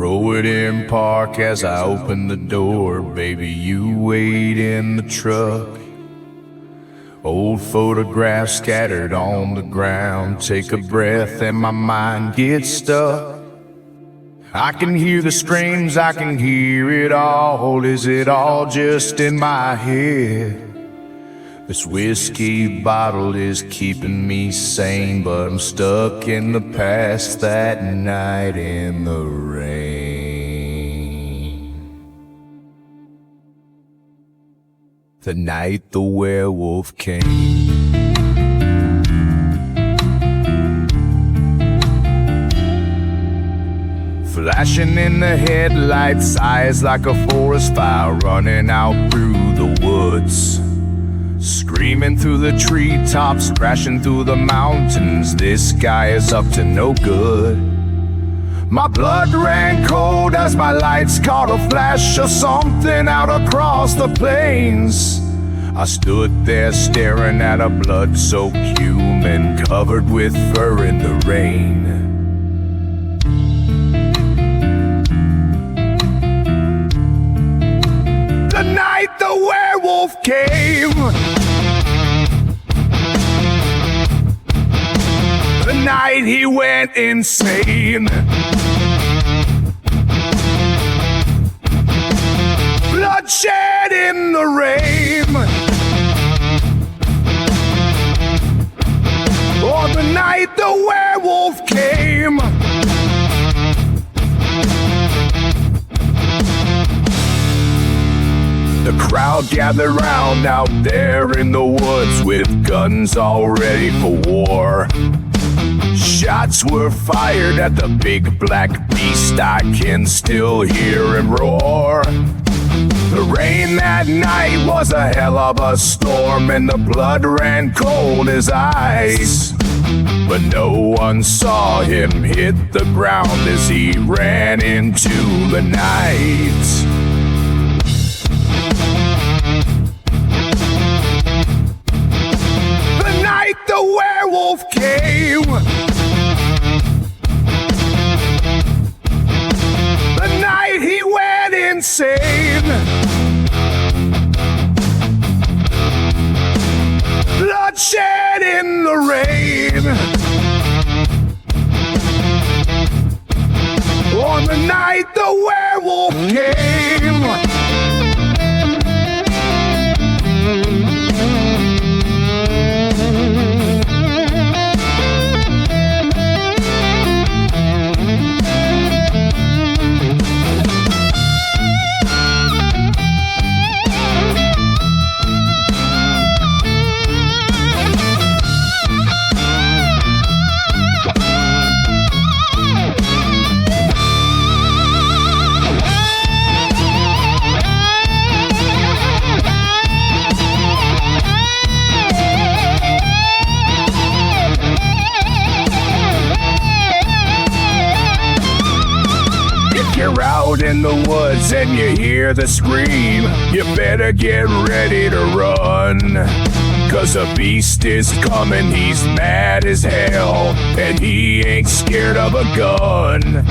Rowan Park as I open the door. Baby, you wait in the truck. Old photographs scattered on the ground. Take a breath and my mind gets stuck. I can hear the screams, I can hear it all. Is it all just in my head? This whiskey bottle is keeping me sane, but I'm stuck in the past that night in the rain. The night the werewolf came. Flashing in the headlights, eyes like a forest fire running out through the woods. Screaming through the treetops, crashing through the mountains. This guy is up to no good. My blood ran cold as my lights caught a flash of something out across the plains. I stood there staring at a blood-soaked human covered with fur in the rain. The night the werewolf came. The night he went insane. Bloodshed in the rain. On the night the werewolf came. The crowd gathered round out there in the woods with guns all ready for war. Shots were fired at the big black beast. I can still hear him roar. The rain that night was a hell of a storm, and the blood ran cold as ice. But no one saw him hit the ground as he ran into the night. The werewolf came. The night he went insane. Bloodshed in the rain. On the night the werewolf came. You're out in the woods and you hear the scream. You better get ready to run, 'cause a beast is coming, he's mad as hell, and he ain't scared of a gun.